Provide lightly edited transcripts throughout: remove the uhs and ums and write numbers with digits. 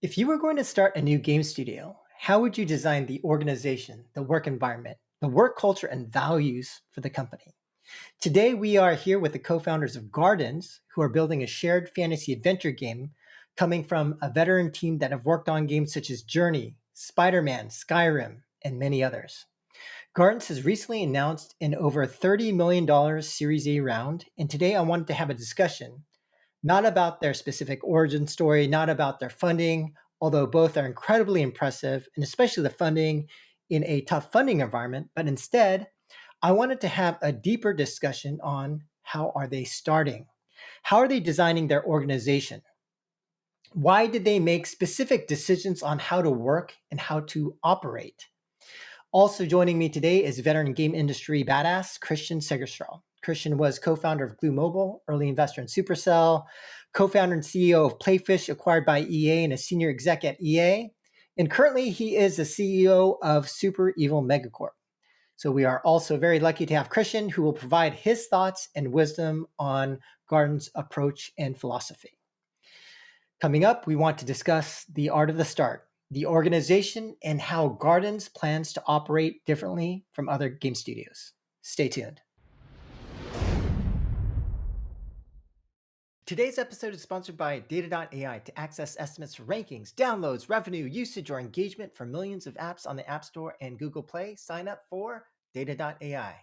If you were going to start a new game studio, how would you design the organization, the work environment, the work culture, and values for the company? Today, we are here with the co founders of Gardens, who are building a shared fantasy adventure game coming from a veteran team that have worked on games such as Journey, Spider Man, Skyrim, and many others. Gardens has recently announced an over $30 million Series A round, and today I wanted to have a discussion not about their specific origin story, not about their funding, although both are incredibly impressive, and especially the funding in a tough funding environment. But instead, I wanted to have a deeper discussion on how are they starting? How are they designing their organization? Why did they make specific decisions on how to work and how to operate? Also joining me today is veteran game industry badass Kristian Segerstrale. Kristian was co-founder of Glu Mobile, early investor in Supercell, co-founder and CEO of Playfish, acquired by EA, and a senior exec at EA. And currently, he is the CEO of Super Evil Megacorp. So we are also very lucky to have Kristian, who will provide his thoughts and wisdom on Garden's approach and philosophy. Coming up, we want to discuss the art of the start, the organization, and how Gardens plans to operate differently from other game studios. Stay tuned. Today's episode is sponsored by Data.ai. To access estimates for rankings, downloads, revenue, usage, or engagement for millions of apps on the App Store and Google Play, sign up for Data.ai.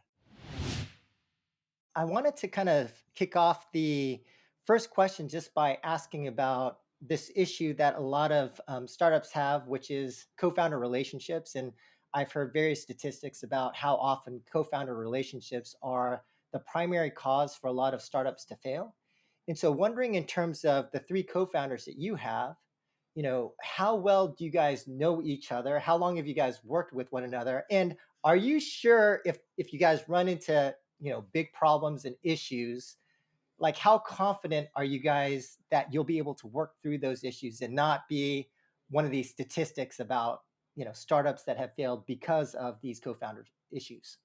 I wanted to kind of kick off the first question just by asking about this issue that a lot of startups have, which is co-founder relationships. And I've heard various statistics about how often co-founder relationships are the primary cause for a lot of startups to fail. And so wondering in terms of the three co-founders that you have, how well do you guys know each other? How long have you guys worked with one another? And are you sure if you guys run into big problems and issues, like how confident are you guys that you'll be able to work through those issues and not be one of these statistics about startups that have failed because of these co-founder issues?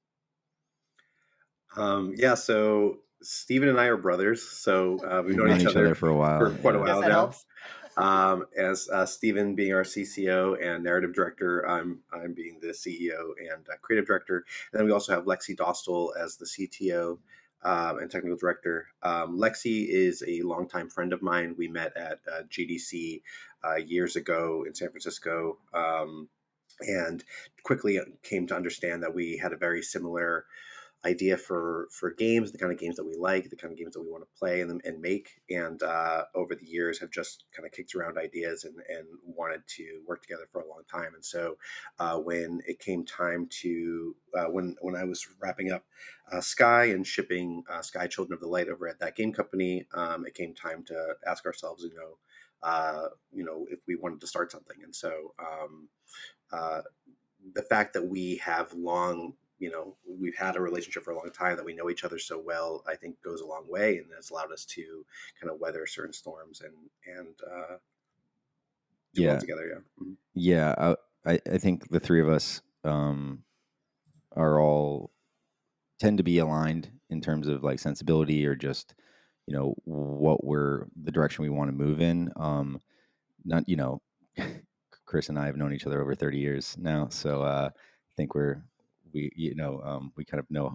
Yeah, so Steven and I are brothers, so we've We've known known each each other other for a while. for quite a Yeah. Yes, while that now. helps. As Steven being our CCO and narrative director, I'm being the CEO and creative director, and then we also have Lexi Dostal as the CTO and technical director. Lexi is a longtime friend of mine. We met at GDC years ago in San Francisco. And quickly came to understand that we had a very similar idea for games, the kind of games that we like, the kind of games that we want to play and make. And over the years, have just kind of kicked around ideas and wanted to work together for a long time. And so when it came time to when I was wrapping up Sky and shipping Sky Children of the Light over at that game company, it came time to ask ourselves, if we wanted to start something. And so uh, the fact that we have we've had a relationship for a long time, that we know each other so well, I think goes a long way and has allowed us to kind of weather certain storms and do well Yeah. together. Yeah. Mhm. Yeah. I think the three of us are all tend to be aligned in terms of like sensibility or just, what the direction we want to move in. Not, Chris and I have known each other over 30 years now. So I think we kind of know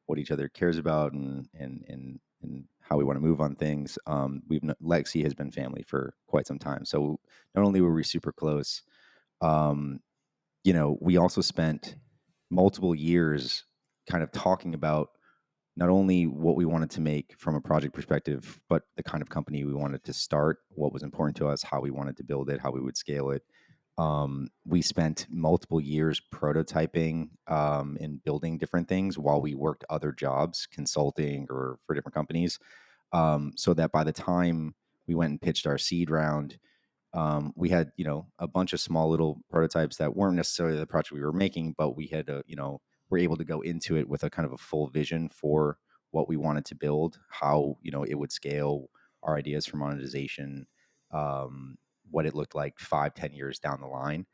what each other cares about and how we want to move on things. Lexi has been family for quite some time, so not only were we super close, um, we also spent multiple years kind of talking about not only what we wanted to make from a project perspective, but the kind of company we wanted to start, what was important to us, how we wanted to build it, how we would scale it. We spent multiple years prototyping and building different things while we worked other jobs, consulting or for different companies, so that by the time we went and pitched our seed round, we had a bunch of small little prototypes that weren't necessarily the project we were making, but we had were able to go into it with a kind of a full vision for what we wanted to build, how it would scale, our ideas for monetization, what it looked like 5-10 years down the line.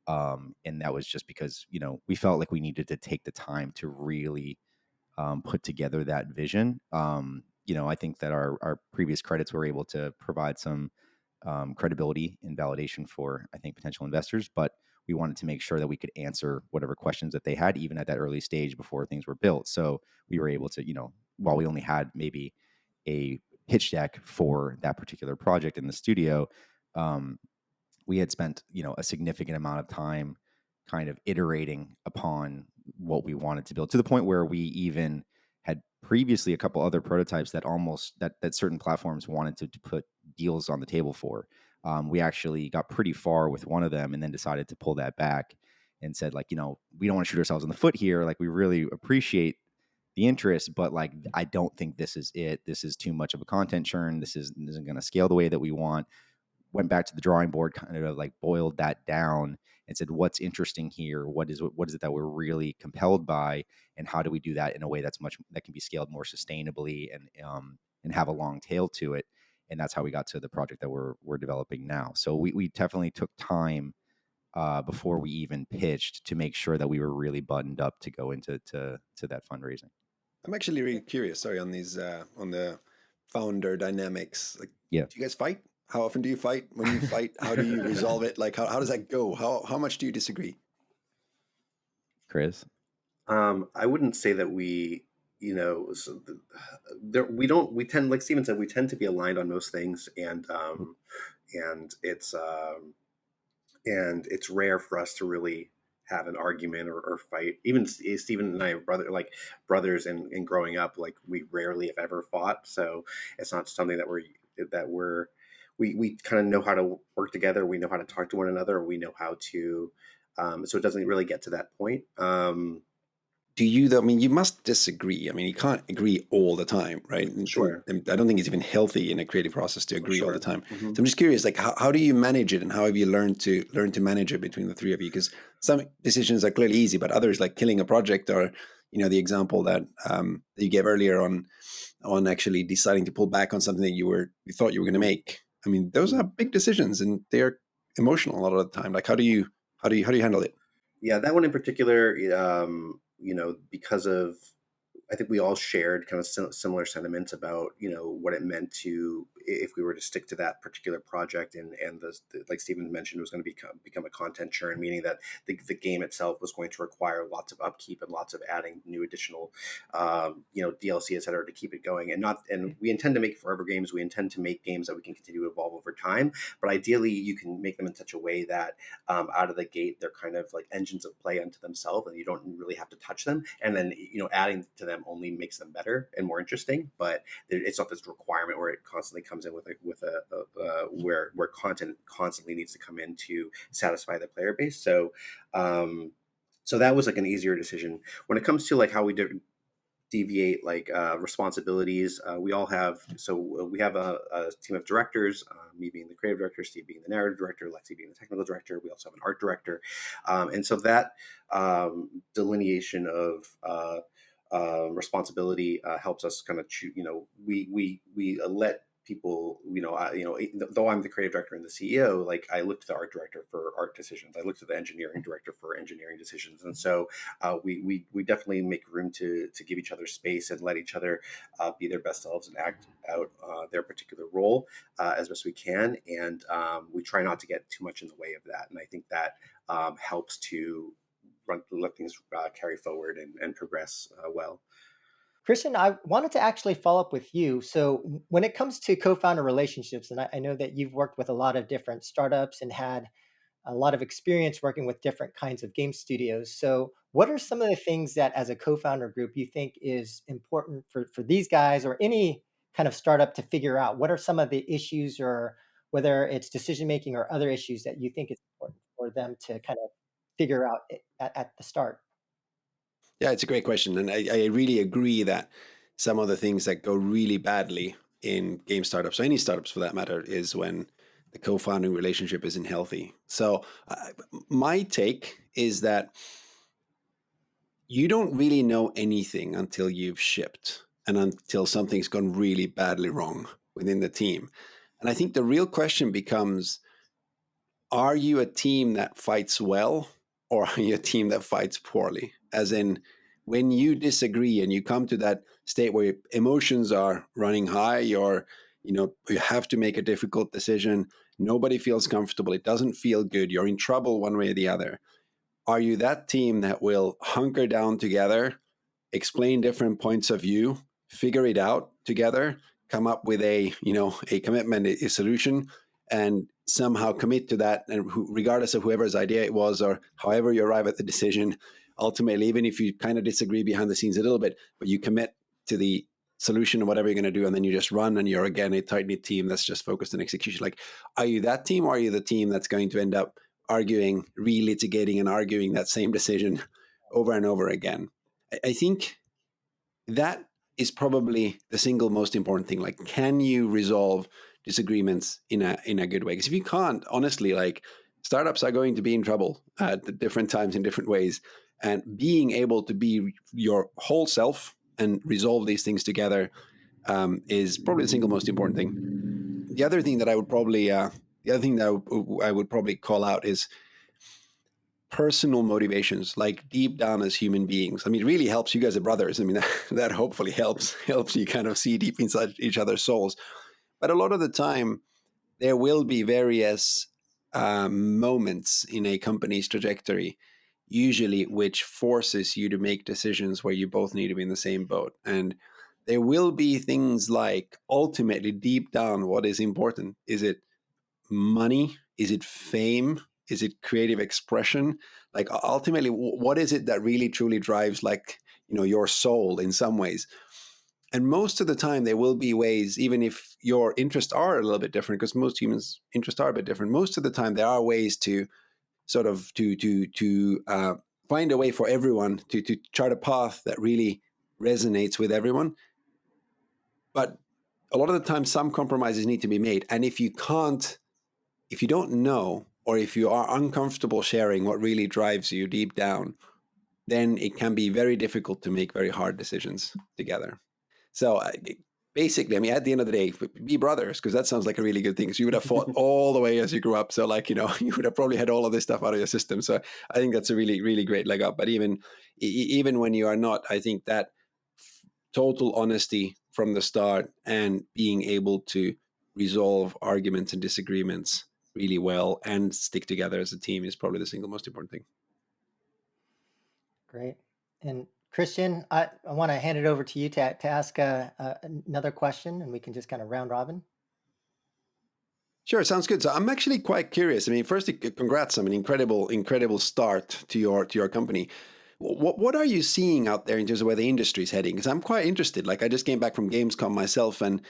And that was just because we felt like we needed to take the time to really put together that vision. I think that our previous credits were able to provide some credibility and validation for, I think, potential investors. But we wanted to make sure that we could answer whatever questions that they had, even at that early stage before things were built. So we were able to, while we only had maybe a pitch deck for that particular project in the studio, we had spent, a significant amount of time kind of iterating upon what we wanted to build, to the point where we even had previously a couple other prototypes that that certain platforms wanted to put deals on the table for. We actually got pretty far with one of them and then decided to pull that back and said, like, we don't want to shoot ourselves in the foot here. Like, we really appreciate the interest, but like, I don't think this is it. This is too much of a content churn. This isn't going to scale the way that we want. Went back to the drawing board, kind of like boiled that down and said, what's interesting here? What is it that we're really compelled by? And how do we do that in a way that can be scaled more sustainably and have a long tail to it? And that's how we got to the project that we're developing now. So we definitely took time before we even pitched to make sure that we were really buttoned up to go into that fundraising. I'm actually really curious, sorry, on these on the founder dynamics. Like, Yeah. do you guys fight? How often do you fight? When you fight, how do you resolve it? Like, how does that go? How much do you disagree? Chris? I wouldn't say that we, we tend, like Steven said, we tend to be aligned on most things, and it's rare for us to really have an argument or fight. Even Steven and I are brothers, and growing up, like, we rarely have ever fought. So it's not something we kind of know how to work together. We know how to talk to one another. We know how to, so it doesn't really get to that point. Do you, though? I mean, you must disagree. I mean, you can't agree all the time, right? Sure. And I don't think it's even healthy in a creative process to agree all the time. Mm-hmm. So I'm just curious, like, how do you manage it, and how have you learned to manage it between the three of you? Because some decisions are clearly easy, but others, like killing a project, or the example that you gave earlier on actually deciding to pull back on something that you thought you were going to make. I mean, those are big decisions, and they're emotional a lot of the time. Like, how do you handle it? Yeah, that one in particular, because of, I think we all shared kind of similar sentiments about, what it meant to, if we were to stick to that particular project, and like Steven mentioned, was going to become a content churn, meaning that the game itself was going to require lots of upkeep and lots of adding new additional, DLC, et cetera, to keep it going. And we intend to make forever games. We intend to make games that we can continue to evolve over time. But ideally, you can make them in such a way that out of the gate, they're kind of like engines of play unto themselves, and you don't really have to touch them. And then, adding to them only makes them better and more interesting. But it's not this requirement where it constantly comes in with where content constantly needs to come in to satisfy the player base. So that was like an easier decision. When it comes to like how we deviate like responsibilities, we have a team of directors, me being the creative director, Steve being the narrative director, Lexi being the technical director. We also have an art director, and so that delineation of responsibility helps us kind of choose. We let people, though I'm the creative director and the CEO, like, I look to the art director for art decisions. I look to the engineering director for engineering decisions. And so we definitely make room to give each other space and let each other be their best selves and act out their particular role as best we can. And we try not to get too much in the way of that. And I think that helps to let things carry forward and progress well. Kristian, I wanted to actually follow up with you. So, when it comes to co-founder relationships, and I know that you've worked with a lot of different startups and had a lot of experience working with different kinds of game studios. So, what are some of the things that, as a co-founder group, you think is important for these guys or any kind of startup to figure out? What are some of the issues, or whether it's decision making or other issues, that you think is important for them to kind of figure out at the start? Yeah, it's a great question. And I really agree that some of the things that go really badly in game startups, or any startups for that matter, is when the co-founding relationship isn't healthy. So my take is that you don't really know anything until you've shipped, and until something's gone really badly wrong within the team. And I think the real question becomes, are you a team that fights well, or are you a team that fights poorly? As in, when you disagree and you come to that state where emotions are running high, or you have to make a difficult decision, Nobody feels comfortable. It doesn't feel good. You're in trouble one way or the other. Are you that team that will hunker down together, explain different points of view, figure it out together, come up with a commitment, a solution, and somehow commit to that, and regardless of whoever's idea it was or however you arrive at the decision, ultimately, even if you kind of disagree behind the scenes a little bit, but you commit to the solution or whatever you're going to do, and then you just run, and you're again a tight-knit team that's just focused on execution. Like, are you that team, or are you the team that's going to end up arguing, relitigating and arguing that same decision over and over again? I think that is probably the single most important thing. Like, can you resolve disagreements in a good way? Because if you can't, honestly, like, startups are going to be in trouble at different times in different ways. And being able to be your whole self and resolve these things together is probably the single most important thing. The other thing that I would probably call out is personal motivations, like deep down as human beings. I mean, it really helps. You guys are brothers. I mean, that hopefully helps you kind of see deep inside each other's souls. But a lot of the time, there will be various moments in a company's trajectory, usually which forces you to make decisions where you both need to be in the same boat. And there will be things like, ultimately, deep down, what is important? Is it money? Is it fame? Is it creative expression? Like, ultimately, what is it that really truly drives, like, your soul in some ways? And most of the time, there will be ways, even if your interests are a little bit different, because most humans' interests are a bit different. Most of the time, there are ways to sort of find a way for everyone to chart a path that really resonates with everyone. But a lot of the time, some compromises need to be made. And if you don't know, or if you are uncomfortable sharing what really drives you deep down, then it can be very difficult to make very hard decisions together. So basically, I mean, at the end of the day, be brothers, because that sounds like a really good thing. So you would have fought all the way as you grew up. So, like, you would have probably had all of this stuff out of your system. So I think that's a really, really great leg up. But even when you are not, I think that total honesty from the start and being able to resolve arguments and disagreements really well and stick together as a team is probably the single most important thing. Great. And Kristian, I want to hand it over to you to ask another question, and we can just kind of round robin. Sure, sounds good. So I'm actually quite curious. I mean, firstly, congrats on an incredible start to your company. What are you seeing out there in terms of where the industry is heading? Because I'm quite interested. Like, I just came back from Gamescom myself, and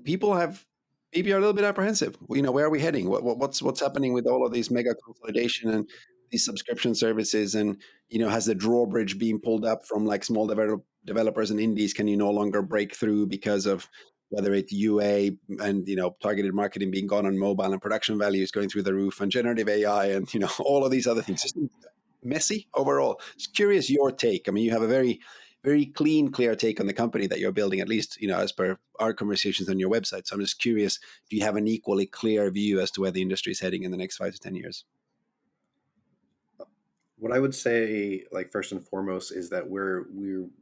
people have maybe are a little bit apprehensive. Where are we heading? What's happening with all of these mega consolidation and these subscription services? And has the drawbridge been pulled up from, like, small developers and indies? Can you no longer break through because of whether it's UA and targeted marketing being gone on mobile, and production values going through the roof, and generative AI, and all of these other things? Just messy overall. Just curious your take. I mean, you have a very, very clear take on the company that you're building, at least as per our conversations on your website. So I'm just curious, do you have an equally clear view as to where the industry is heading in the next 5 to 10 years? What I would say, like, first and foremost, is that we're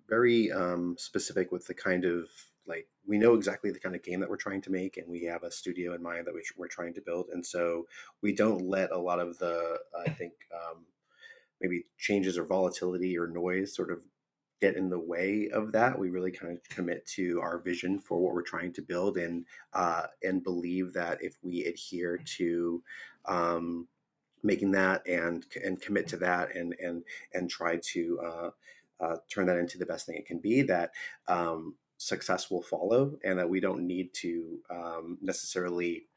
very specific with the kind of, like, we know exactly the kind of game that we're trying to make, and we have a studio in mind that we're trying to build, and so we don't let a lot of the, I think, maybe changes or volatility or noise sort of get in the way of that. We really kind of commit to our vision for what we're trying to build, and believe that if we adhere to making that and commit to that and try to turn that into the best thing it can be, that success will follow, and that we don't need to necessarily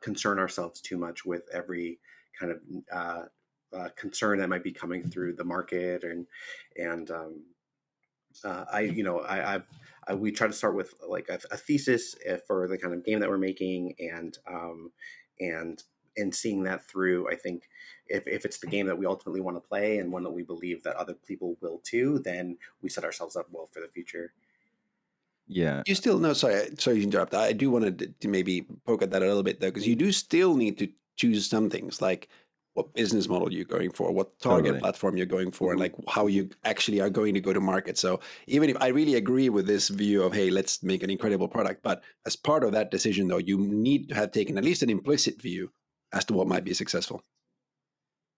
concern ourselves too much with every kind of concern that might be coming through the market. And we try to start with, like, a thesis for the kind of game that we're making, and seeing that through. I think if it's the game that we ultimately want to play, and one that we believe that other people will too, then we set ourselves up well for the future. Yeah. You still, no, sorry to interrupt. I do want to maybe poke at that a little bit, though, because you do still need to choose some things. Like, what business model you're going for, what target Totally. platform you're going for, and Mhm. like how you actually are going to go to market. So even if I really agree with this view of, hey, let's make an incredible product, but as part of that decision, though, you need to have taken at least an implicit view as to what might be successful.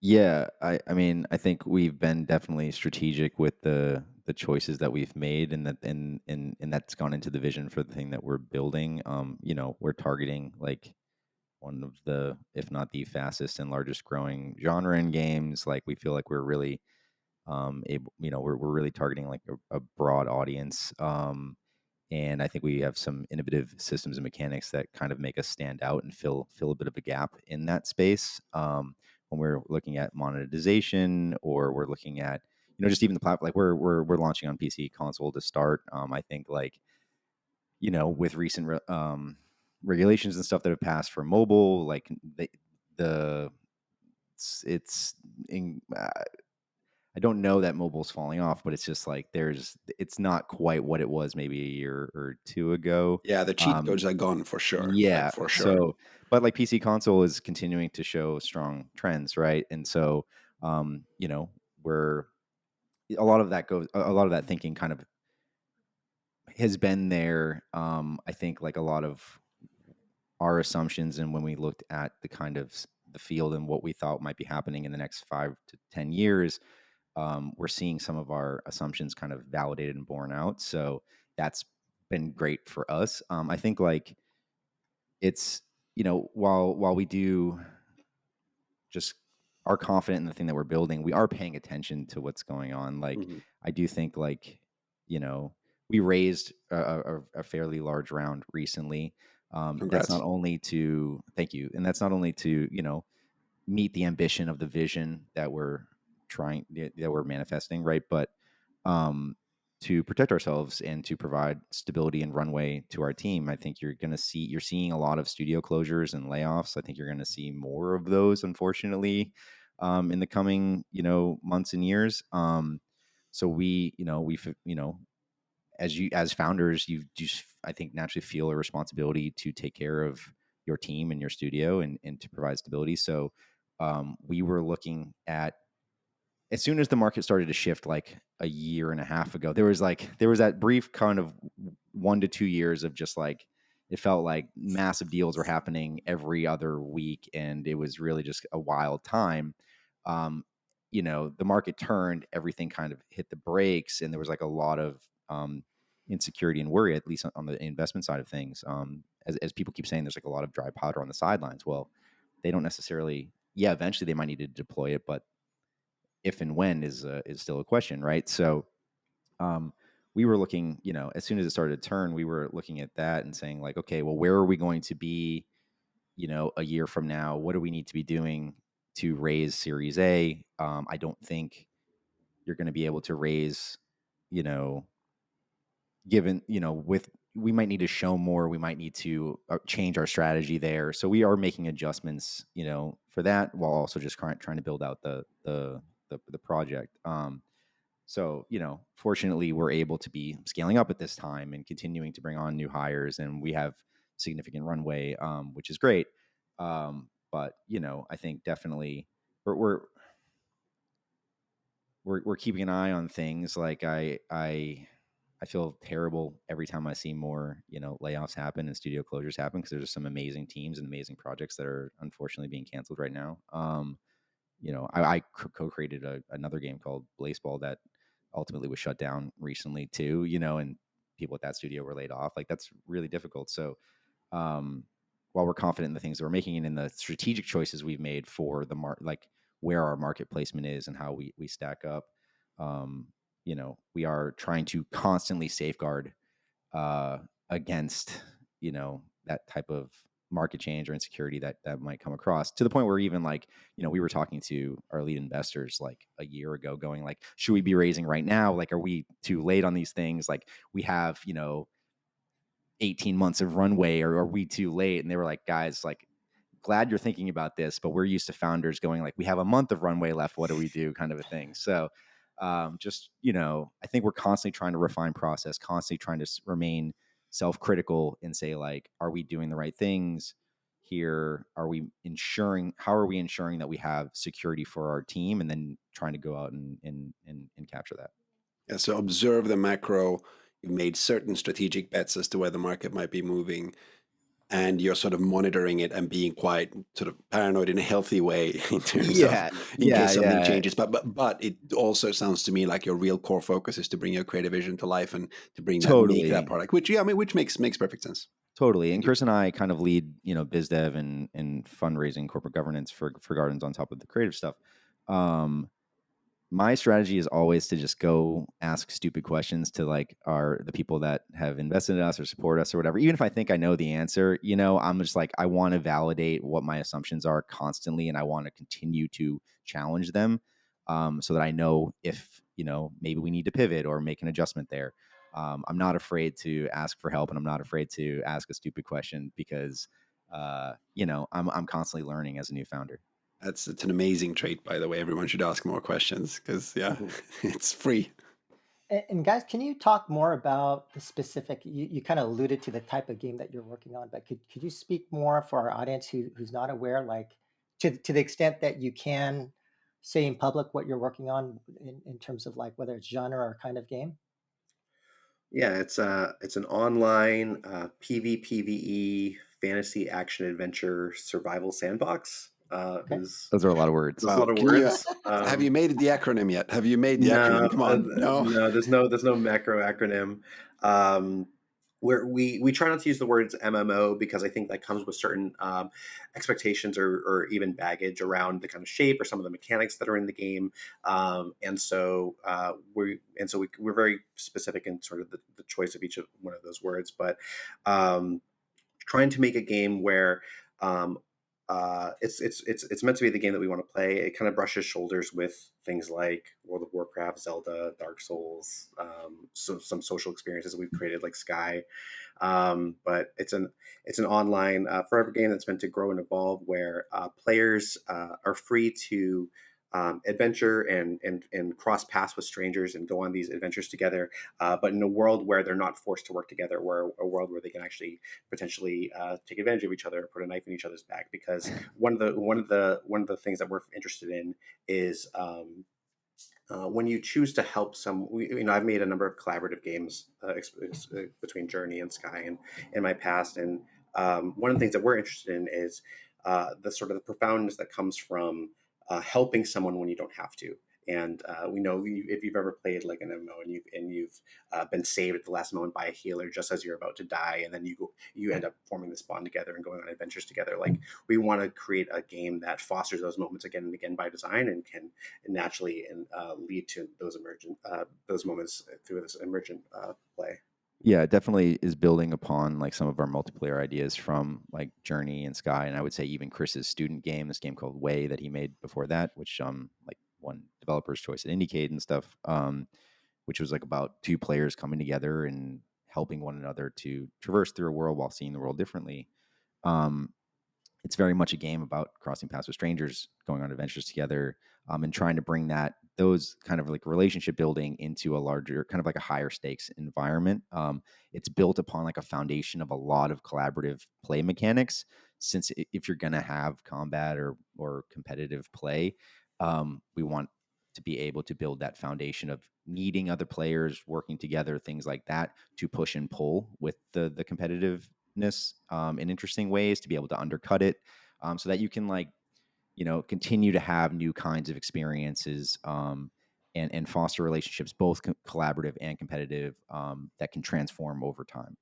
Yeah, I mean, I think we've been definitely strategic with the choices that we've made, and and that's gone into the vision for the thing that we're building. You know, we're targeting like one of the, if not the fastest and largest growing genre in games. Like we feel like we're really able, you know, we're really targeting like a broad audience. And I think we have some innovative systems and mechanics that kind of make us stand out and fill a bit of a gap in that space. When we're looking at monetization, or we're looking at, you know, just even the platform, like we're launching on PC console to start. I think like, you know, with recent regulations and stuff that have passed for mobile, like the it's in, I don't know that mobile's falling off, but it's just like it's not quite what it was maybe a year or two ago. Yeah, the cheat Um, codes are gone for sure, like yeah. for sure. So, but like PC console is continuing to show strong trends, right? And so, you know, we're a lot of that thinking kind of has been there. I think like a lot of our assumptions, and when we looked at the kind of the field and what we thought might be happening in the next 5 to 10 years, we're seeing some of our assumptions kind of validated and borne out. So that's been great for us. I think like it's, you know, while we do just are confident in the thing that we're building, we are paying attention to what's going on. Like Mhm. I do think like, you know, we raised a fairly large round recently. That's not Congrats. only to thank you, and that's not only to, you know, meet the ambition of the vision that we're that we're manifesting, right? But um, to protect ourselves and to provide stability and runway to our team. I think you're seeing a lot of studio closures and layoffs. I think you're going to see more of those, unfortunately, in the coming, you know, months and years. So we, you know, you know, as founders, you just, I think, naturally feel a responsibility to take care of your team and your studio, and to provide stability. So we were looking at, as soon as the market started to shift like a year and a half ago, there was that brief kind of 1 to 2 years of just like, it felt like massive deals were happening every other week, and it was really just a wild time. um, you know, the market turned, everything kind of hit the brakes, and there was like a lot of insecurity and worry, at least on the investment side of things. As people keep saying, there's like a lot of dry powder on the sidelines. Well, they don't necessarily, yeah, eventually they might need to deploy it, but if and when is still a question, right? So um, we were looking, you know, as soon as it started to turn, we were looking at that and saying like, okay, well, where are we going to be, you know, a year from now? What do we need to be doing to raise Series A? I don't think you're going to be able to raise, you know, given, you know, with, we might need to show more, we might need to change our strategy there. So we are making adjustments, you know, for that, while also just trying to build out the project. So, you know, fortunately, we're able to be scaling up at this time and continuing to bring on new hires, and we have significant runway, which is great. But you know, I think definitely we're we're we're keeping an eye on things. Like I feel terrible every time I see more, you know, layoffs happen and studio closures happen, because there's some amazing teams and amazing projects that are unfortunately being canceled right now. You know, I co-created another game called Blaseball that ultimately was shut down recently too, you know, and people at that studio were laid off. Like that's really difficult. So um, while we're confident in the things that we're making and in the strategic choices we've made for the like where our market placement is and how we stack up, um, you know, we are trying to constantly safeguard uh, against, you know, that type of market change or insecurity that might come across, to the point where even like, you know, we were talking to our lead investors like a year ago going like, should we be raising right now? Like, are we too late on these things? Like we have, you know, 18 months of runway, or are we too late? And they were like, guys, like, glad you're thinking about this, but we're used to founders going like, we have a month of runway left, what do we do, kind of a thing. So just, you know, I think we're constantly trying to refine process, constantly trying to remain self-critical and say like, are we doing the right things? here are we ensuring, how are we ensuring that we have security for our team, and then trying to go out and capture that. Yeah, so observe the macro. You've made certain strategic bets as to where the market might be moving, and you're sort of monitoring it and being quite sort of paranoid in a healthy way in terms of Yeah, in yeah, case something yeah. changes. But it also sounds to me like your real core focus is to bring your creative vision to life and to make that Totally. product, which I mean, which makes perfect sense. Totally. And You- Chris and I kind of lead, biz dev and fundraising, corporate governance for Gardens on top of the creative stuff. My strategy is always to just go ask stupid questions to like the people that have invested in us or support us or whatever. Even if I think I know the answer, I'm just like, I want to validate what my assumptions are constantly, and I want to continue to challenge them, so that I know if, maybe we need to pivot or make an adjustment there. I'm not afraid to ask for help, and I'm not afraid to ask a stupid question because, I'm constantly learning as a new founder. it's an amazing trait, by the way. Everyone should ask more questions because, yeah, Mhm. it's free. And guys, can you talk more about the specific? You kind of alluded to the type of game that you're working on, but could you speak more for our audience who's not aware, like to the extent that you can say in public what you're working on in terms of like whether it's genre or kind of game? Yeah, it's an online PVPVE fantasy action adventure survival sandbox. Okay. Is Those are a lot of words. There's a Wow. lot of Can you words. have you made the acronym yet? Have you made the No, acronym? Come on. No. no, there's no macro acronym. Um, where we try not to use the words MMO because I think that comes with certain expectations or even baggage around the kind of shape or some of the mechanics that are in the game, we're very specific in sort of the choice of each of one of those words, but um, trying to make a game where um, it's meant to be the game that we want to play. It kind of brushes shoulders with things like World of Warcraft, Zelda, Dark Souls, some social experiences that we've created like Sky. But it's an online forever game that's meant to grow and evolve, where players are free to adventure and cross paths with strangers and go on these adventures together. But in a world where they're not forced to work together, where a world where they can actually potentially take advantage of each other, or put a knife in each other's back. Because one of the things that we're interested in is when you choose to help I've made a number of collaborative games between Journey and Sky and in my past, and one of the things that we're interested in is the sort of the profoundness that comes from helping someone when you don't have to. And we know if you've ever played like an MMO and you've been saved at the last moment by a healer just as you're about to die, and then you end up forming this bond together and going on adventures together. Like, we want to create a game that fosters those moments again and again by design, and can naturally lead to those moments through this emergent play. Yeah, it definitely is building upon like some of our multiplayer ideas from like Journey and Sky, and I would say even Chris's student game, this game called Way that he made before that, which like won Developer's Choice at IndieCade and stuff, which was like about two players coming together and helping one another to traverse through a world while seeing the world differently. Um, it's very much a game about crossing paths with strangers, going on adventures together, and trying to bring those kind of like relationship building into a larger, kind of like a higher stakes environment. It's built upon like a foundation of a lot of collaborative play mechanics. Since if you're going to have combat or competitive play, we want to be able to build that foundation of needing other players, working together, things like that, to push and pull with the competitive in interesting ways, to be able to undercut it, so that you can like continue to have new kinds of experiences, and foster relationships, both collaborative and competitive, that can transform over time.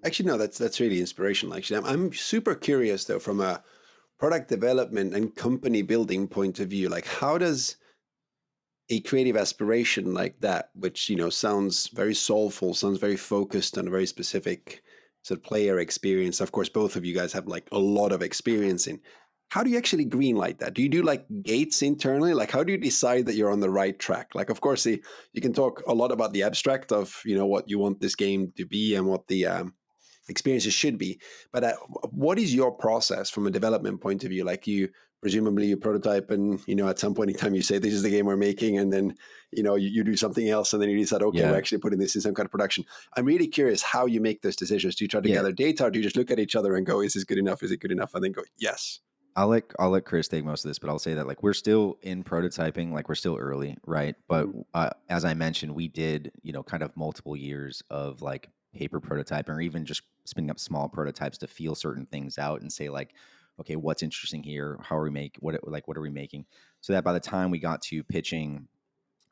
Actually, no, that's really inspirational. Actually, I'm super curious though, from a product development and company building point of view. Like, how does a creative aspiration like that, which sounds very soulful, sounds very focused on a very specific sort of player experience. Of course, both of you guys have like a lot of experience in. How do you actually greenlight that? Do you do like gates internally? Like, how do you decide that you're on the right track? Like, of course, you can talk a lot about the abstract of what you want this game to be and what the experiences should be. But what is your process from a development point of view? Like, you presumably you prototype, and at some point in time you say this is the game we're making, and then you do something else, and then you decide, okay, we're Yeah. actually putting this in some kind of production. I'm really curious how you make those decisions. Do you try to Yeah. gather data, or do you just look at each other and go, is this good enough, is it good enough, and then go, yes? I'll let Chris take most of this, but I'll say that like we're still in prototyping, like we're still early, right? But Mhm. as I mentioned, we did kind of multiple years of like paper prototyping, or even just spinning up small prototypes to feel certain things out and say like, okay, what's interesting here? How are we what are we making? So that by the time we got to pitching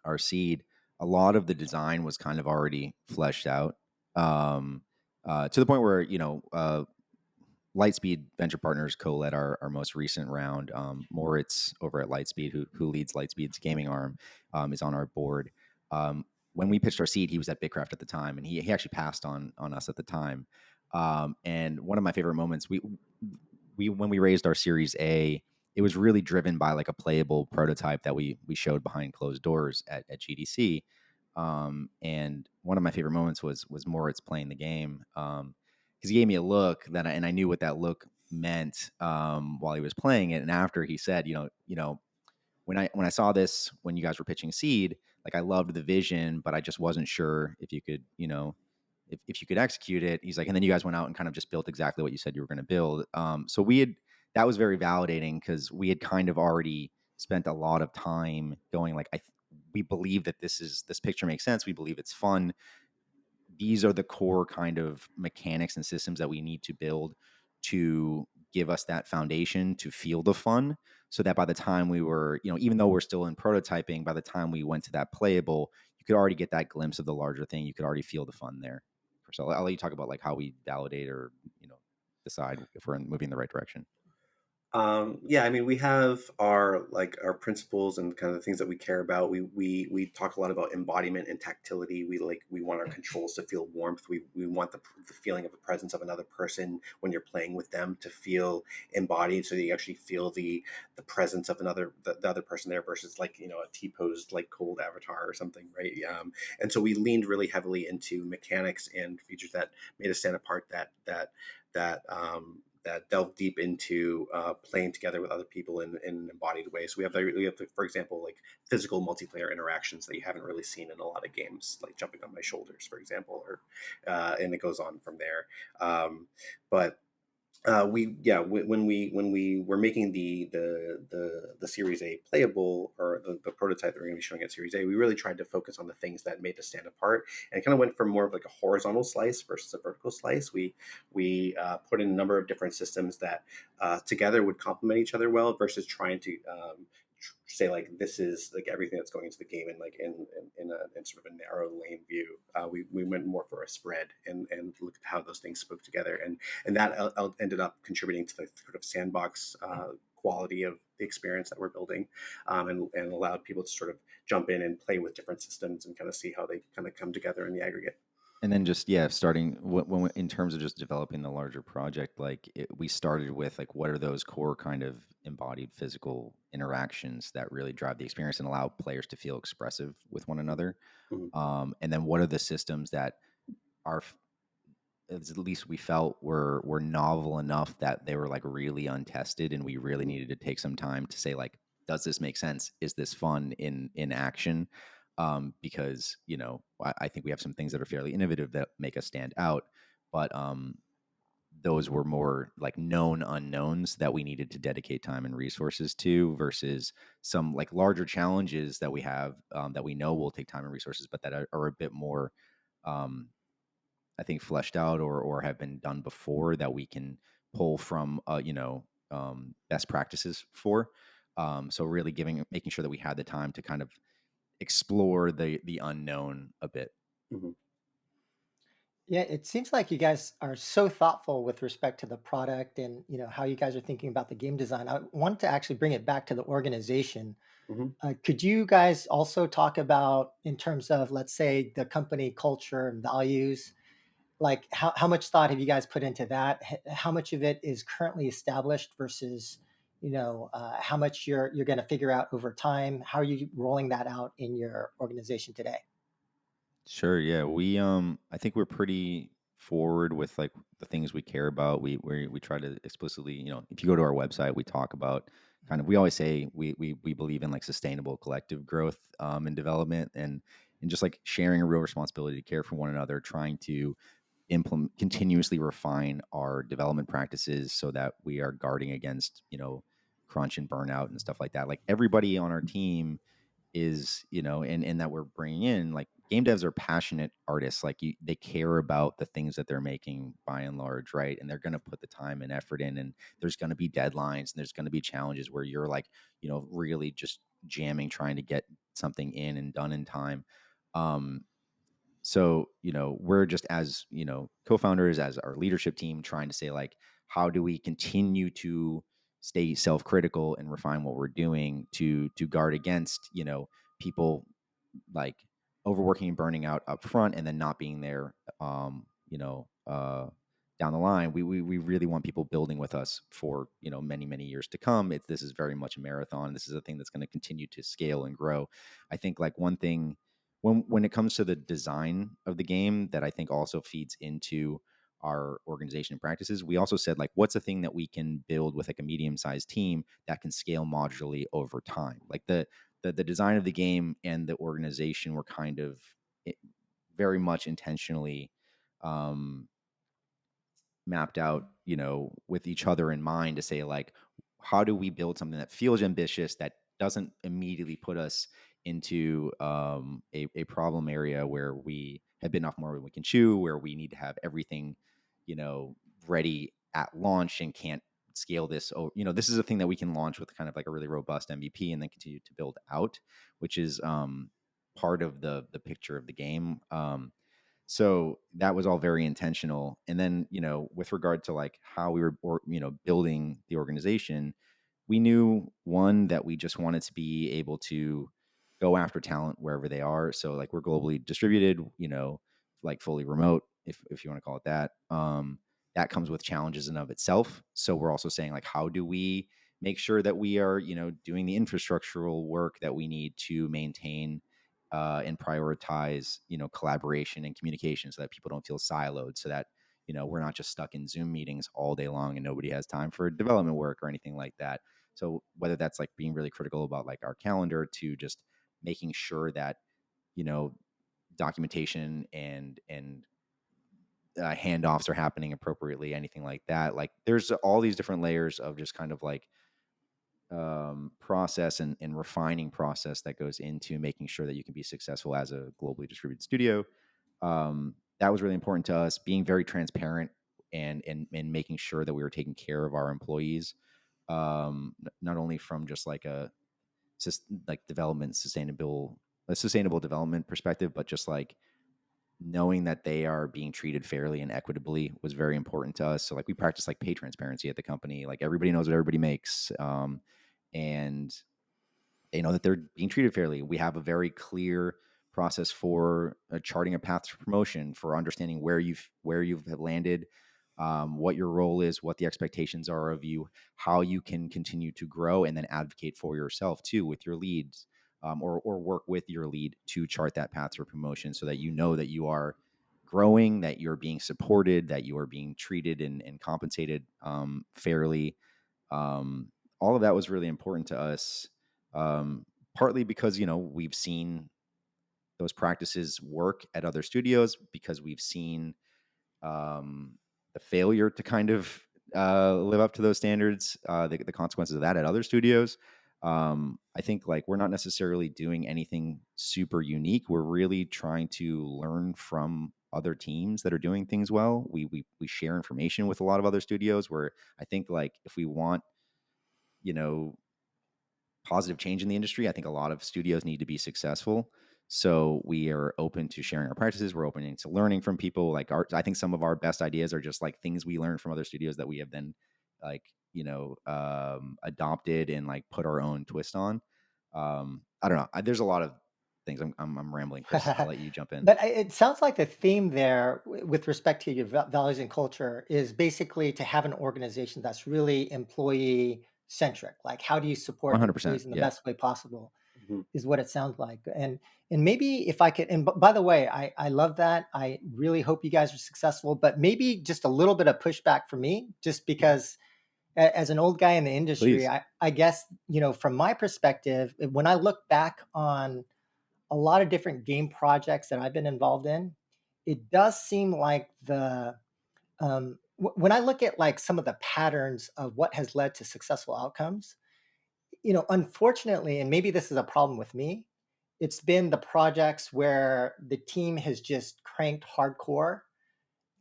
our seed, a lot of the design was kind of already fleshed out, um, to the point where Lightspeed Venture Partners co-led our most recent round. Moritz over at Lightspeed, who leads Lightspeed's gaming arm, is on our board. When we pitched our seed, he was at Bitcraft at the time, and he actually passed on us at the time. And one of my favorite moments, we when we raised our Series A, it was really driven by like a playable prototype that we showed behind closed doors at GDC. And one of my favorite moments was Moritz playing the game. Because he gave me a look and I knew what that look meant while he was playing it. And after he said, when I saw this when you guys were pitching seed, like I loved the vision, but I just wasn't sure if you could, if you could execute it. He's like, and then you guys went out and kind of just built exactly what you said you were going to build. So that was very validating because we had kind of already spent a lot of time going like, we believe that this picture makes sense. We believe it's fun. These are the core kind of mechanics and systems that we need to build to give us that foundation to feel the fun, so that by the time we were, even though we're still in prototyping, by the time we went to that playable, you could already get that glimpse of the larger thing. You could already feel the fun there. So I'll let you talk about like how we validate or decide if we're moving in the right direction. Yeah, I mean, we have our principles and kind of the things that we care about. We talk a lot about embodiment and tactility. We want our controls to feel warmth. We want the feeling of the presence of another person when you're playing with them to feel embodied, so that you actually feel the presence of the other person there versus like a T-posed like cold avatar or something, right? And so we leaned really heavily into mechanics and features that made us stand apart. That delve deep into playing together with other people in an embodied way. So for example, like physical multiplayer interactions that you haven't really seen in a lot of games, like jumping on my shoulders, for example, or and it goes on from there. But when we were making the Series A playable, or the prototype that we're going to be showing at Series A, we really tried to focus on the things that made us stand apart, and kind of went for more of like a horizontal slice versus a vertical slice. We put in a number of different systems that together would complement each other well, versus trying to say like this is like everything that's going into the game, and like in sort of a narrow lane view. We went more for a spread, and looked at how those things spoke together, and that ended up contributing to the sort of sandbox quality of the experience that we're building, and allowed people to sort of jump in and play with different systems and kind of see how they kind of come together in the aggregate. And then just starting in terms of just developing the larger project, like we started with like what are those core kind of embodied physical interactions that really drive the experience and allow players to feel expressive with one another, Mhm. and then what are the systems that are at least we felt were novel enough that they were like really untested, and we really Mhm. needed to take some time to say like, does this make sense? Is this fun in action? Because I think we have some things that are fairly innovative that make us stand out, but those were more like known unknowns that we needed to dedicate time and resources to, versus some like larger challenges that we have, that we know will take time and resources, but that are a bit more, um, I think, fleshed out or have been done before, that we can pull from best practices for. So really making sure that we had the time to kind of explore the unknown a bit. Mhm. Yeah, it seems like you guys are so thoughtful with respect to the product and how you guys are thinking about the game design. I wanted to actually bring it back to the organization. Mhm. Could you guys also talk about, in terms of, let's say, the company culture and values, like how much thought have you guys put into that? How much of it is currently established versus, how much you're going to figure out over time? How are you rolling that out in your organization today? Sure. Yeah. I think we're pretty forward with like the things we care about. We try to explicitly, if you go to our website, we talk about kind of, we always say we believe in like sustainable collective growth and development, and just like sharing a real responsibility to care for one another, trying to continuously refine our development practices so that we are guarding against, crunch and burnout and stuff like that. Like everybody on our team is, and that we're bringing in, like game devs are passionate artists. Like they care about the things that they're making by and large, right? And they're going to put the time and effort in, and there's going to be deadlines and there's going to be challenges where you're like, really just jamming, trying to get something in and done in time. So, we're just, as, co-founders, as our leadership team, trying to say like, how do we continue to stay self-critical and refine what we're doing to guard against, people like overworking and burning out up front and then not being there, down the line. We really want people building with us for, many, many years to come. This is very much a marathon. This is a thing that's going to continue to scale and grow. I think like one thing, when it comes to the design of the game, that I think also feeds into our organization and practices, we also said like, what's a thing that we can build with like a medium-sized team that can scale modularly over time? Like the design of the game and the organization were kind of very much intentionally um, mapped out, with each other in mind, to say like, how do we build something that feels ambitious, that doesn't immediately put us into a problem area where we have bitten off more than we can chew, where we need to have everything, you know, ready at launch and can't scale this. Oh, this is a thing that we can launch with kind of like a really robust MVP and then continue to build out, which is part of the picture of the game. So that was all very intentional. And then, with regard to like how we were, building the organization, we knew, one, that we just wanted to be able to go after talent wherever they are. So like we're globally distributed, like fully remote, if you want to call it that. That comes with challenges in of itself. So we're also saying like, how do we make sure that we are, doing the infrastructural work that we need to maintain and prioritize, collaboration and communication, so that people don't feel siloed, so that, we're not just stuck in Zoom meetings all day long and nobody has time for development work or anything like that. So whether that's like being really critical about like our calendar, to just making sure that, documentation and handoffs are happening appropriately, anything like that. Like there's all these different layers of just kind of like process and refining process that goes into making sure that you can be successful as a globally distributed studio. That was really important to us, being very transparent and making sure that we were taking care of our employees, not only from just like a sustainable development perspective, but just like knowing that they are being treated fairly and equitably was very important to us. So like we practice like pay transparency at the company. Like everybody knows what everybody makes. And they know that they're being treated fairly. We have a very clear process for charting a path to promotion, for understanding where you've landed, what your role is, what the expectations are of you, how you can continue to grow, and then advocate for yourself too with your leads, or work with your lead to chart that path to promotion, so that you know that you are growing, that you're being supported, that you are being treated and compensated fairly. All of that was really important to us, partly because we've seen those practices work at other studios, because we've seen the failure to kind of live up to those standards, the consequences of that at other studios. I think like we're not necessarily doing anything super unique. We're really trying to learn from other teams that are doing things well. We share information with a lot of other studios, where I think like if we want, you know, positive change in the industry, I think a lot of studios need to be successful. So we are open to sharing our practices. We're open to learning from people. Like I think some of our best ideas are just like things we learned from other studios that we have then like, adopted and like put our own twist on. I don't know. There's a lot of things. I'm rambling, Chris. I'll let you jump in. But it sounds like the theme there, with respect to your values and culture, is basically to have an organization that's really employee centric. Like, how do you support 100%. employees in the Yeah. best way possible? Mhm. Is what it sounds like. And maybe if I could, and by the way, I love that. I really hope you guys are successful. But maybe just a little bit of pushback for me, just because As an old guy in the industry, Please. I guess, from my perspective, when I look back on a lot of different game projects that I've been involved in, it does seem like when I look at like some of the patterns of what has led to successful outcomes, unfortunately, and maybe this is a problem with me, it's been the projects where the team has just cranked hardcore,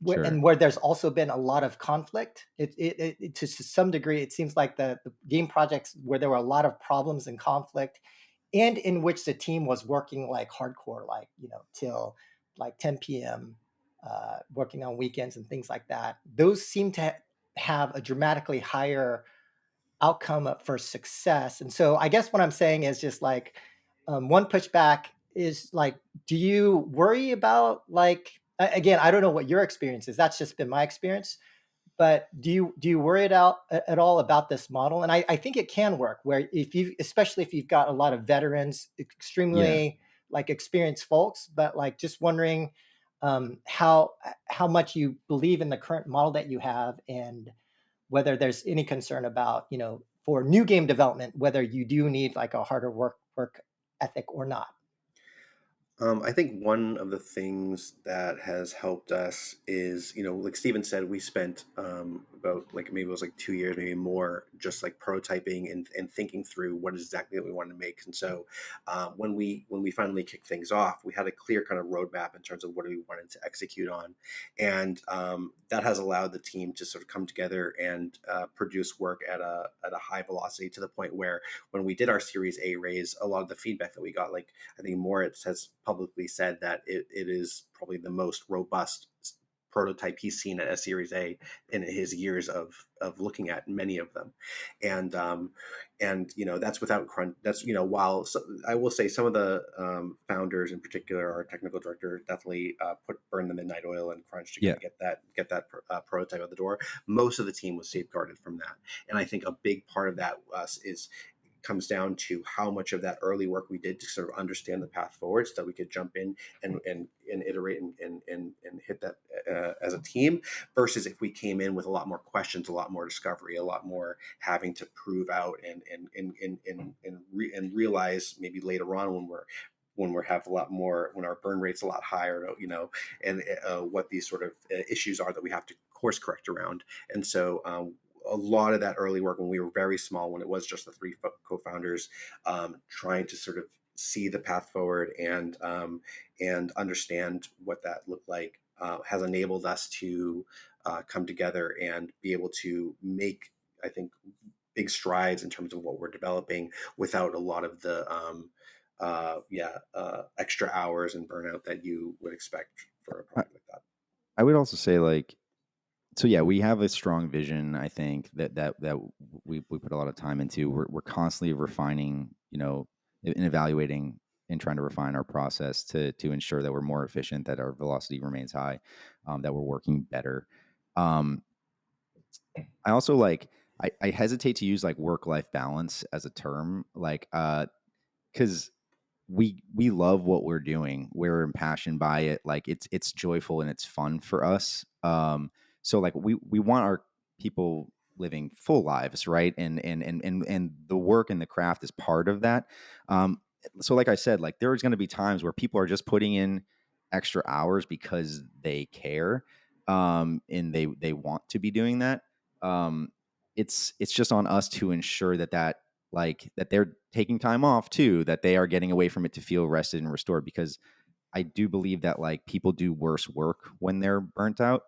Sure. where there's also been a lot of conflict. To some degree, it seems like the game projects where there were a lot of problems and conflict, and in which the team was working like hardcore, like till like 10 p.m., working on weekends and things like that. Those seem to have a dramatically higher outcome for success. And so I guess what I'm saying is just like, one pushback is like, do you worry about like, again, I don't know what your experience is. That's just been my experience. But do you worry at all about this model? And I think it can work where especially if you've got a lot of veterans, Yeah. extremely like experienced folks, but like just wondering how much you believe in the current model that you have, and whether there's any concern about, for new game development, whether you do need like a harder work ethic or not. I think one of the things that has helped us is, like Steven said, we spent about like maybe it was like 2 years, maybe more, just like prototyping and thinking through what exactly that we wanted to make. And so when we finally kicked things off, we had a clear kind of roadmap in terms of what we wanted to execute on, and that has allowed the team to sort of come together and produce work at a high velocity, to the point where when we did our Series A raise, a lot of the feedback that we got, like I think Moritz has publicly said that it is probably the most robust prototype he's seen at a Series A in his years of looking at many of them, and that's without crunch. That's while I will say some of the founders, in particular our technical director, definitely burn the midnight oil and crunch to kind Yeah. of get that prototype out the door. Most of the team was safeguarded from that, and I think a big part of that is comes down to how much of that early work we did to sort of understand the path forward, so that we could jump in and iterate and hit that as a team, versus if we came in with a lot more questions, a lot more discovery, a lot more having to prove out and realize maybe later on when we have a lot more, when our burn rate's a lot higher, and what these sort of issues are that we have to course correct around. And so a lot of that early work when we were very small, when it was just the three co-founders, trying to sort of see the path forward and understand what that looked like, has enabled us to come together and be able to make, I think, big strides in terms of what we're developing without a lot of the extra hours and burnout that you would expect for a I, project like that. I would also say like, so yeah, we have a strong vision. I think that we put a lot of time into. We're constantly refining, and evaluating and trying to refine our process to ensure that we're more efficient, that our velocity remains high, that we're working better. Um, I also like I hesitate to use like work life balance as a term, like because we love what we're doing. We're impassioned by it. Like it's joyful and it's fun for us. So like we want our people living full lives, right? And the work and the craft is part of that. So like I said, like there's going to be times where people are just putting in extra hours because they care, and they want to be doing that. Um, it's just on us to ensure that like that they're taking time off too, that they are getting away from it to feel rested and restored, because I do believe that like people do worse work when they're burnt out.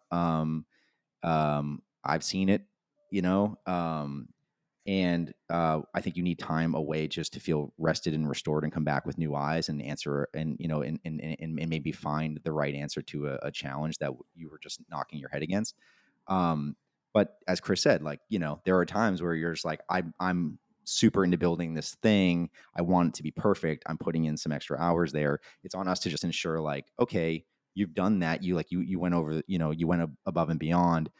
I've seen it, you know, and I think you need time away just to feel rested and restored and come back with new eyes and answer, and and maybe find the right answer to a challenge that you were just knocking your head against. um, but as Chris said, like, there are times where you're just like, I'm super into building this thing, I want it to be perfect, I'm putting in some extra hours there. It's on us to just ensure like, okay, you've done that, you went over, you went above and beyond.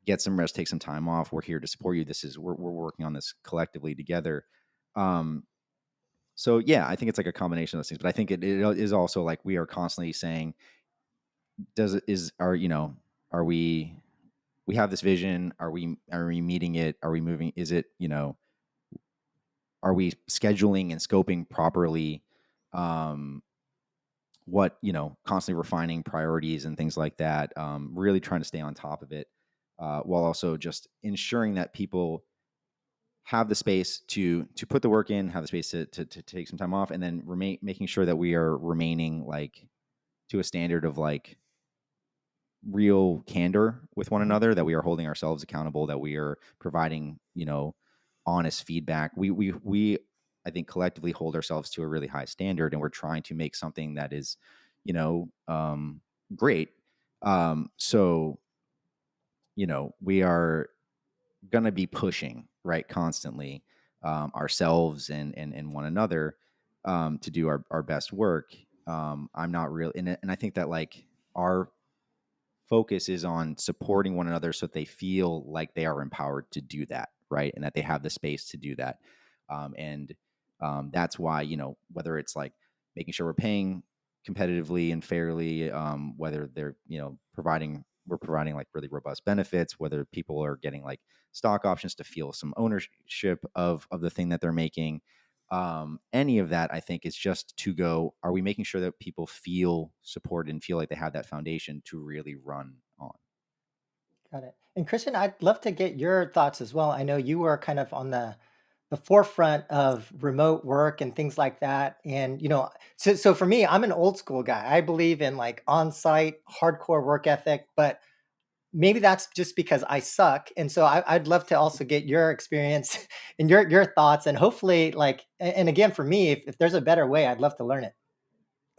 Get some rest, take some time off, we're here to support you, we're working on this collectively together. um so yeah, I think it's like a combination of those things, but I think it is also like we are constantly saying, does it is are you know are we we have this vision. Are we meeting it? Are we moving? Is it, are we scheduling and scoping properly? What, constantly refining priorities and things like that. Really trying to stay on top of it, while also just ensuring that people have the space to put the work in, have the space to take some time off, and then making sure that we are remaining like to a standard of like real candor with one another, that we are holding ourselves accountable, that we are providing, honest feedback. We I think collectively hold ourselves to a really high standard, and we're trying to make something that is, great. So, we are going to be pushing, right, constantly, ourselves and one another, to do our best work. I'm not really, and I think that like our focus is on supporting one another so that they feel like they are empowered to do that, right, and that they have the space to do that. And That's why, whether it's like making sure we're paying competitively and fairly, whether they're, we're providing like really robust benefits, whether people are getting like stock options to feel some ownership of the thing that they're making. Any of that, I think, is just to go, are we making sure that people feel supported and feel like they have that foundation to really run on? Got it. And Christian, I'd love to get your thoughts as well. I know you were kind of on the forefront of remote work and things like that. And so for me, I'm an old school guy. I believe in like on-site hardcore work ethic, but maybe that's just because I suck. And so I'd love to also get your experience and your thoughts, and hopefully like, and again, for me, if there's a better way, I'd love to learn it.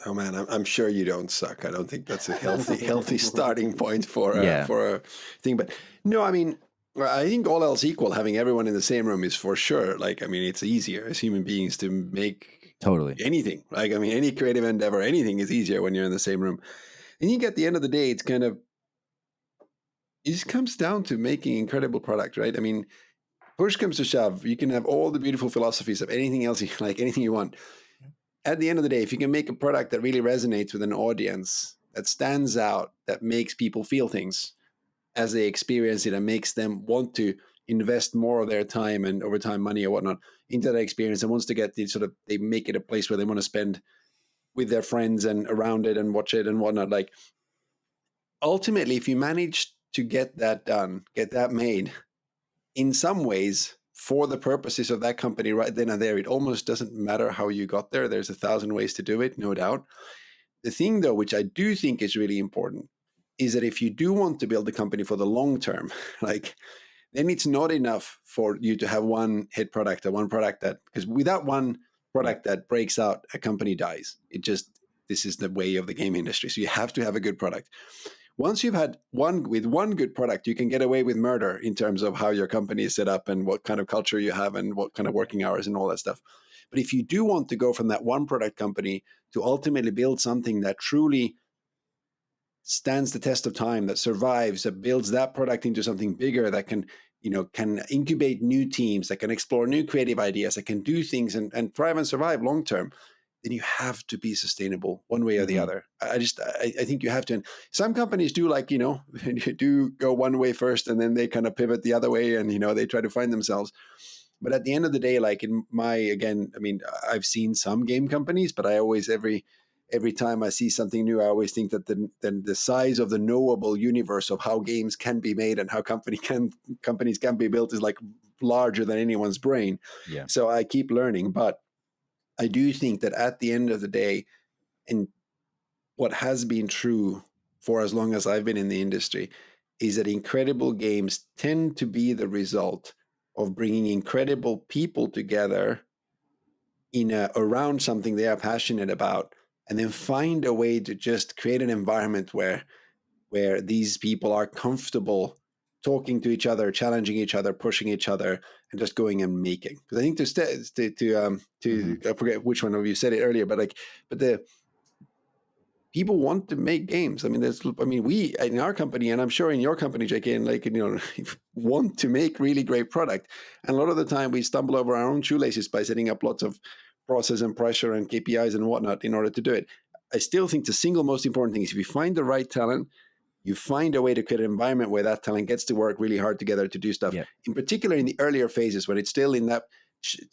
Oh man, I'm sure you don't suck. I don't think that's a healthy starting point Yeah, for a thing. But no, I mean, I think all else equal, having everyone in the same room is for sure. Like, I mean, it's easier as human beings to make totally. anything. Like, I mean, any creative endeavor, anything is easier when you're in the same room. And you get at the end of the day, it's kind of, it just comes down to making incredible product, right? I mean, push comes to shove, you can have all the beautiful philosophies of anything else you like, anything you want. At the end of the day, if you can make a product that really resonates with an audience, that stands out, that makes people feel things as they experience it, and makes them want to invest more of their time and over time money or whatnot into that experience, and wants to get the sort of, they make it a place where they want to spend with their friends and around it and watch it and whatnot. Like, ultimately, if you manage to get that done, get that made, in some ways, for the purposes of that company right then and there, it almost doesn't matter how you got there. There's 1,000 ways to do it, no doubt. The thing, though, which I do think is really important, is that if you do want to build a company for the long term, like, then it's not enough for you to have one hit product or one product that, because without one product that breaks out, a company dies. This is the way of the game industry. So you have to have a good product. Once you've had one good product, you can get away with murder in terms of how your company is set up and what kind of culture you have and what kind of working hours and all that stuff. But if you do want to go from that one product company to ultimately build something that truly stands the test of time, that survives, that builds that product into something bigger, that can incubate new teams, that can explore new creative ideas, that can do things and thrive and survive long term, then you have to be sustainable one way or the other. I think you have to. And some companies do, like, you do go one way first and then they kind of pivot the other way and, they try to find themselves. But at the end of the day, like, I mean, I've seen some game companies, but I always, every time I see something new, I always think that the size of the knowable universe of how games can be made and how companies can be built is like larger than anyone's brain. Yeah. So I keep learning, but I do think that at the end of the day, and what has been true for as long as I've been in the industry, is that incredible games tend to be the result of bringing incredible people together around something they are passionate about, and then find a way to just create an environment where these people are comfortable talking to each other, challenging each other, pushing each other, and just going and making. Because I think I forget which one of you said it earlier, but the people want to make games. I mean, we in our company, and I'm sure in your company, JK, and like, want to make really great product. And a lot of the time we stumble over our own shoelaces by setting up lots of process and pressure and KPIs and whatnot in order to do it. I still think the single most important thing is, if you find the right talent, you find a way to create an environment where that talent gets to work really hard together to do stuff. Yep. In particular, in the earlier phases, when it's still in that,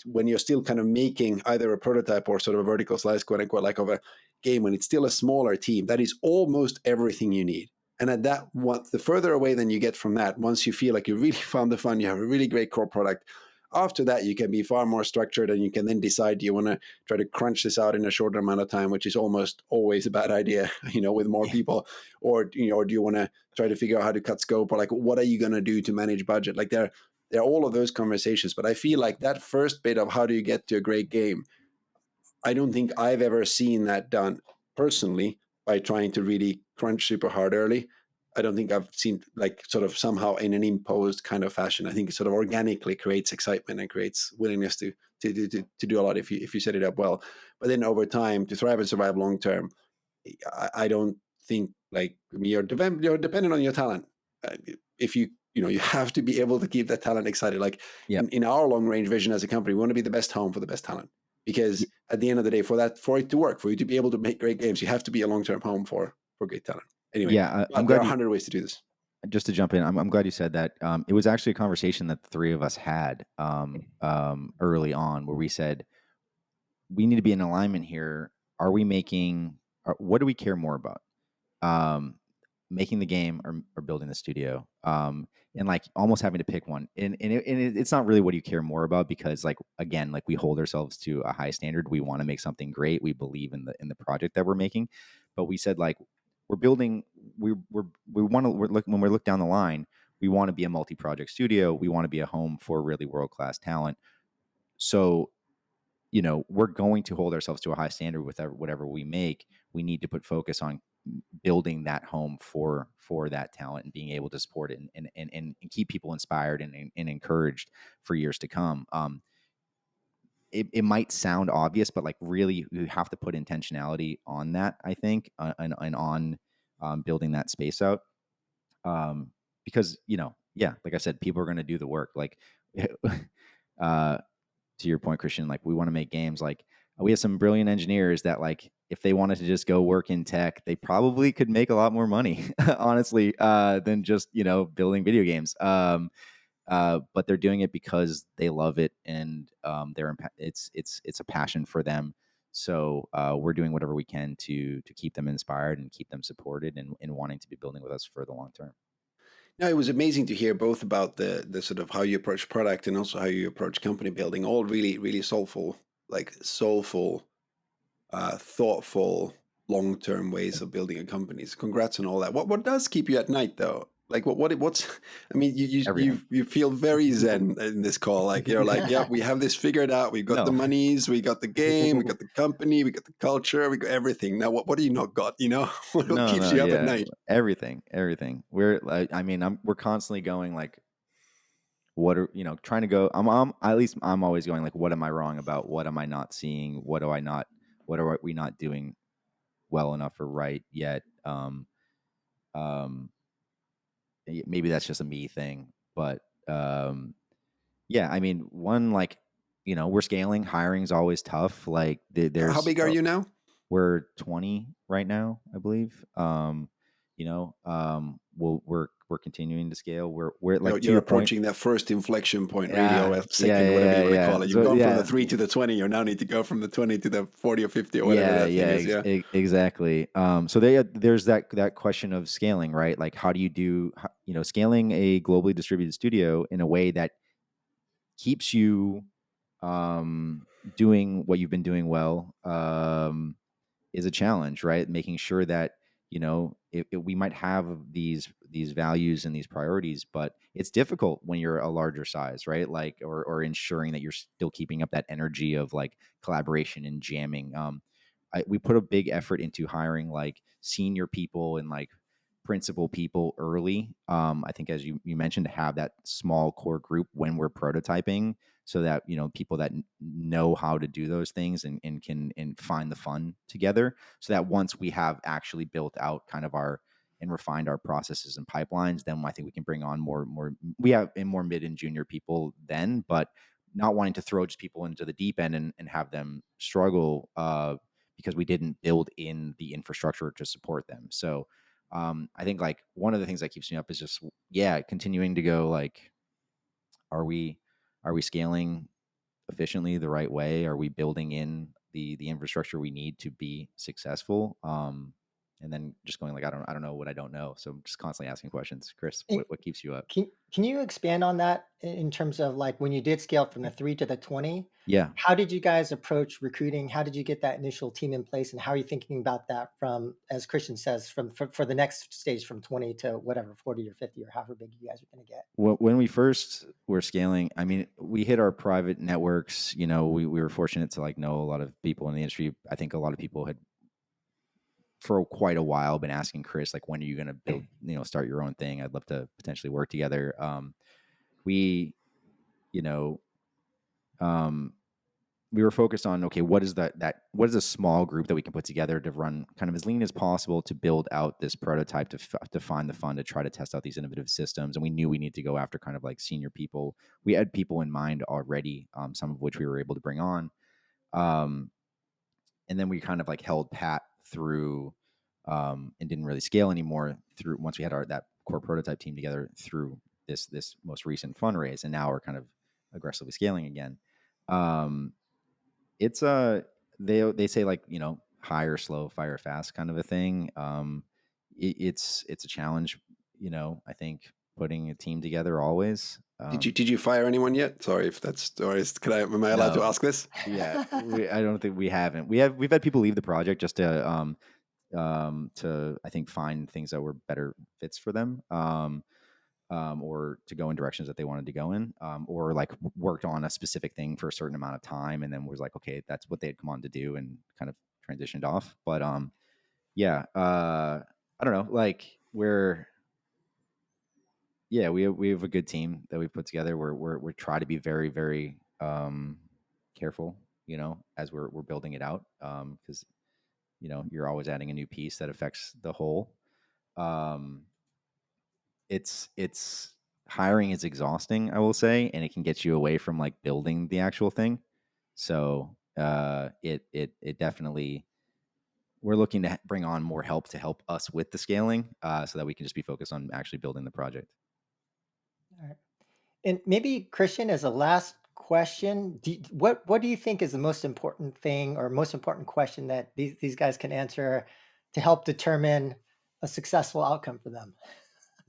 when you're still kind of making either a prototype or sort of a vertical slice, quote unquote, like of a game, when it's still a smaller team, that is almost everything you need. And at that one, the further away then you get from that, once you feel like you really found the fun, you have a really great core product. After that, you can be far more structured, and you can then decide, do you want to try to crunch this out in a shorter amount of time, which is almost always a bad idea, with more people, or do you want to try to figure out how to cut scope, or like, what are you going to do to manage budget? Like there are all of those conversations. But I feel like that first bit of how do you get to a great game, I don't think I've ever seen that done personally by trying to really crunch super hard early. I don't think I've seen like sort of somehow in an imposed kind of fashion. I think it sort of organically creates excitement and creates willingness to do a lot if you set it up well. But then over time, to thrive and survive long term, I don't think like you're dependent on your talent. If you have to be able to keep that talent excited. Like Yep. in our long range vision as a company, we want to be the best home for the best talent. Because at the end of the day, for it to work, for you to be able to make great games, you have to be a long term home for great talent. Anyway, Yeah, I'm there are glad 100 ways to do this. just to jump in, I'm glad you said that. It was actually a conversation that the three of us had early on, where we said we need to be in alignment here. Are we making? What do we care more about? Um, Making the game or building the studio? And like almost having to pick one. It's not really what you care more about, because like again, like we hold ourselves to a high standard. We want to make something great. We believe in the project that we're making, but we said like we're building. We want to. When we look down the line, we want to be a multi-project studio. We want to be a home for really world-class talent. So we're going to hold ourselves to a high standard with whatever we make. We need to put focus on building that home for that talent and being able to support it and keep people inspired and encouraged for years to come. It might sound obvious, but like really you have to put intentionality on that, I think, and on building that space out. Because like I said, people are going to do the work. Like to your point, Kristian, like we want to make games. Like we have some brilliant engineers that like if they wanted to just go work in tech, they probably could make a lot more money, honestly, than just building video games. But they're doing it because they love it, and it's a passion for them. So we're doing whatever we can to keep them inspired and keep them supported and wanting to be building with us for the long term. No, it was amazing to hear both about the sort of how you approach product and also how you approach company building. All really, really soulful, thoughtful, long-term ways of building a company. So congrats on all that. What does keep you at night though? Like what's I mean, Everything. you feel very zen in this call. Like you're like, yeah, we have this figured out. We've got the No. monies, we got the game, we got the company, we got the culture, we got everything. Now what do you not got? What No, keeps no, you up at yeah, night? everything. We're like, I mean, we're constantly going like, what are trying to go. At least I'm always going like, what am I wrong about? What am I not seeing? What are we not doing well enough or right yet? Um, Maybe that's just a me thing, but yeah, I mean, one like, we're scaling. Hiring's always tough. Like How there's big are you now? we're 20 right now, I believe. We're continuing to scale. We're like to You're your point. approaching that first inflection point, really, or Yeah, a yeah, second, whatever yeah, you want to yeah. call it. You've So gone from the yeah, 3 to the 20. You now need to go from the 20 to the 40 or 50 or whatever yeah, that thing yeah, is. Yeah. exactly. So there's that question of scaling, right? Like, how do you do, scaling a globally distributed studio in a way that keeps you doing what you've been doing well, is a challenge, right? Making sure that we might have these values and these priorities, but it's difficult when you're a larger size, right? Like, or ensuring that you're still keeping up that energy of like collaboration and jamming. We put a big effort into hiring like senior people and like principal people early. I think, as you mentioned, to have that small core group when we're prototyping, so that people that know how to do those things and can find the fun together, so that once we have actually built out kind of and refined our processes and pipelines, then I think we can bring on more we have more mid and junior people then, but not wanting to throw just people into the deep end and have them struggle because we didn't build in the infrastructure to support them. So I think like one of the things that keeps me up is just continuing to go like, are we scaling efficiently the right way? Are we building in the infrastructure we need to be successful? And then just going like, I don't know what I don't know. So I'm just constantly asking questions. Chris, what keeps you up? Can you expand on that in terms of like when you did scale from the 3 to the 20? Yeah. How did you guys approach recruiting? How did you get that initial team in place? And how are you thinking about that from, as Kristian says, for the next stage from 20 to whatever, 40 or 50 or however big you guys are going to get? When we first were scaling, I mean, we hit our private networks. You know, we were fortunate to like know a lot of people in the industry. I think a lot of people had for quite a while been asking Chris, like, when are you going to build, start your own thing? I'd love to potentially work together. We, you know, um, we were focused on, okay, what is what is a small group that we can put together to run kind of as lean as possible to build out this prototype to find the fund to try to test out these innovative systems. And we knew we need to go after kind of like senior people. We had people in mind already, some of which we were able to bring on. And then we kind of like held pat through and didn't really scale anymore through once we had that core prototype team together through this most recent fundraise. And now we're kind of aggressively scaling again. It's they say like, hire slow, fire fast kind of a thing. It's a challenge, I think putting a team together always. Did you fire anyone yet? Sorry if that's, or am I allowed to ask this? Yeah, I don't think we haven't. We've had people leave the project just to I think find things that were better fits for them. Or to go in directions that they wanted to go in, or like worked on a specific thing for a certain amount of time, and then was like, okay, that's what they had come on to do, and kind of transitioned off. But I don't know, like we have a good team that we put together. We're try to be very, very careful, as we're building it out, because you're always adding a new piece that affects the whole. Um, it's hiring is exhausting, I will say, and it can get you away from like building the actual thing. So it definitely, we're looking to bring on more help to help us with the scaling, so that we can just be focused on actually building the project. All right. And maybe Kristian, as a last question, what do you think is the most important thing or most important question that these guys can answer to help determine a successful outcome for them?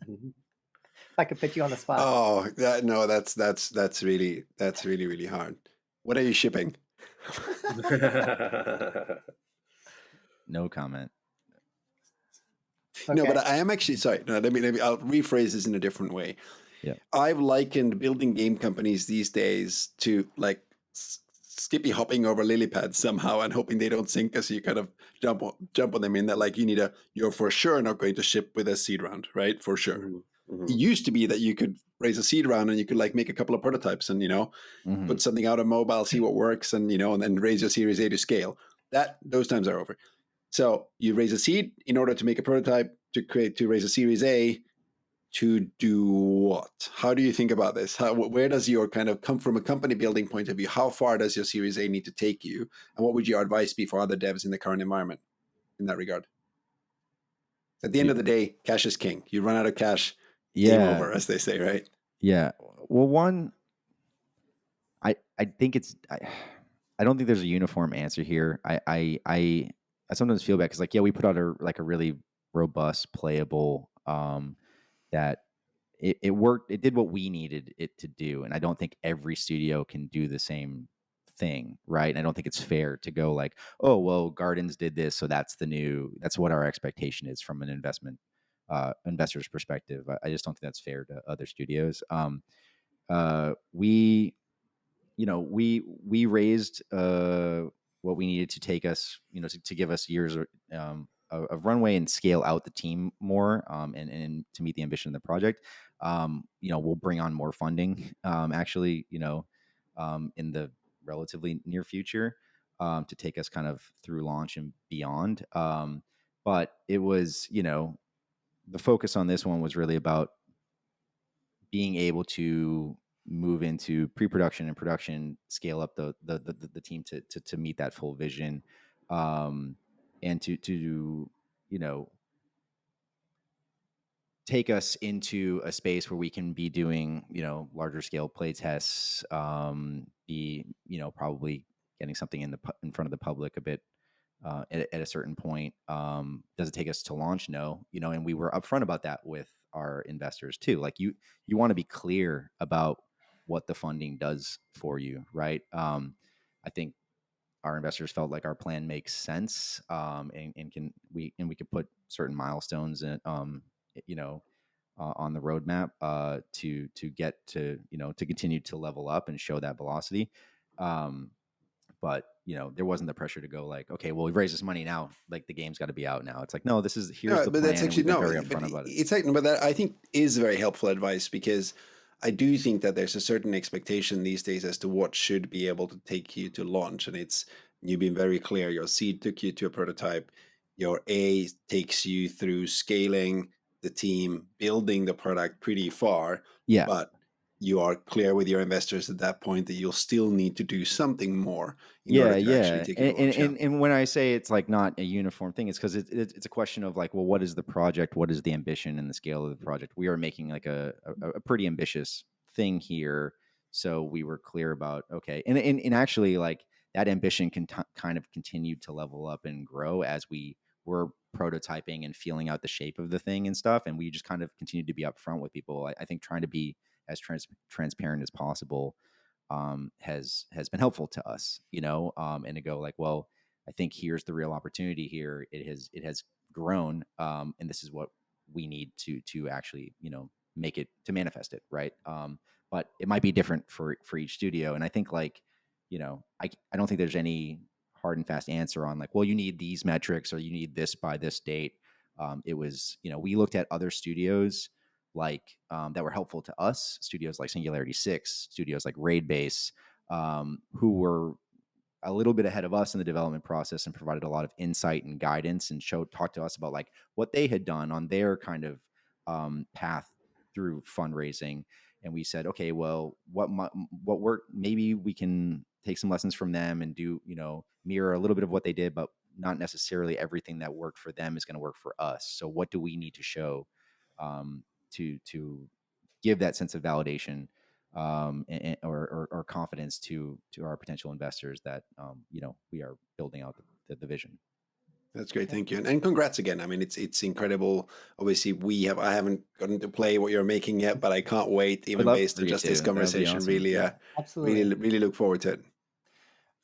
If I could put you on the spot. Oh, that's really hard. What are you shipping? No comment. Okay. No, but I am actually sorry. No, let me. I'll rephrase this in a different way. Yeah. I've likened building game companies these days to like skippy hopping over lily pads somehow and hoping they don't sink as you kind of jump on them in that like you're for sure not going to ship with a seed round, right? For sure. Mm-hmm. It used to be that you could raise a seed round and you could like make a couple of prototypes and put something out on mobile, see what works, and and then raise your Series A to scale. Those times are over. So you raise a seed in order to make a prototype to raise a Series A. To do what? How do you think about this? Where does your kind of come from a company building point of view? How far does your Series A need to take you? And what would your advice be for other devs in the current environment in that regard? At the end of the day, cash is king. You run out of cash, game over, as they say, right? Yeah. Well, I think I don't think there's a uniform answer here. I sometimes feel bad because like, we put out a really robust, playable, that it worked. It did what we needed it to do, and I don't think every studio can do the same thing, right? And I don't think it's fair to go like, oh well, Gardens did this, so that's what our expectation is from an investor's perspective. I just don't think that's fair to other studios. We we raised what we needed to take us, to give us years of runway and scale out the team more, and to meet the ambition of the project. We'll bring on more funding, actually, in the relatively near future, to take us kind of through launch and beyond. But it was, the focus on this one was really about being able to move into pre-production and production, scale up the team to meet that full vision, and to take us into a space where we can be doing, larger scale play tests, be, probably getting something in front of the public a bit at a certain point. Does it take us to launch? No, and we were upfront about that with our investors too. Like you want to be clear about what the funding does for you, right? I think our investors felt like our plan makes sense, and we could put certain milestones in, on the roadmap to get to to continue to level up and show that velocity. But there wasn't the pressure to go like, okay, well, we've raised this money now, like the game's got to be out now. It's like, no, here's No, the but that's plan, and actually we've been no. very But upfront about it. it's like, but that I think is very helpful advice, because I do think that there's a certain expectation these days as to what should be able to take you to launch, and it's you've been very clear. Your seed took you to a prototype. Your A takes you through scaling the team, building the product pretty far, Yeah, but you are clear with your investors at that point that you'll still need to do something more in order to actually take it to launch. Yeah. And when I say it's like not a uniform thing, it's because it's a question of like, well, what is the project? What is the ambition and the scale of the project? We are making like a pretty ambitious thing here, so we were clear about, okay, and actually like that ambition can kind of continue to level up and grow as we were prototyping and feeling out the shape of the thing and stuff, and we just kind of continued to be upfront with people. I think trying to be as transparent as possible has been helpful to us, and to go like, well, I think here's the real opportunity here. It has grown, and this is what we need to actually make it, to manifest it, right? But it might be different for each studio, and I think like I don't think there's any hard and fast answer on like, well, you need these metrics or you need this by this date. It was we looked at other studios like that were helpful to us, studios like Singularity 6, studios like Raid Base, who were a little bit ahead of us in the development process and provided a lot of insight and guidance and talked to us about like what they had done on their kind of path through fundraising. And we said, okay, well, what worked, maybe we can take some lessons from them and do mirror a little bit of what they did, but not necessarily everything that worked for them is going to work for us. So what do we need to show um, to give that sense of validation, or confidence to our potential investors that we are building out the vision. That's great, thank you, and congrats again. I mean, it's incredible. Obviously, I haven't gotten to play what you're making yet, but I can't wait. Would Even love based for on you just this to. That would be conversation, awesome. really, Yeah, absolutely. really look forward to it.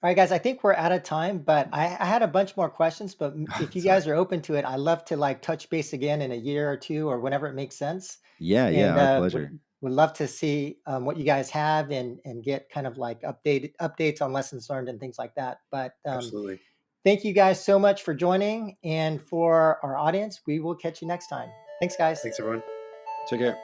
All right, guys, I think we're out of time, but I had a bunch more questions, but if you Sorry. guys are open to it, I'd love to like touch base again in a year or two or whenever it makes sense. Yeah, And our pleasure. would love to see what you guys have and get kind of like updates on lessons learned and things like that. But Absolutely. thank you guys so much for joining. And for our audience, we will catch you next time. Thanks, guys. Thanks, everyone. Take care.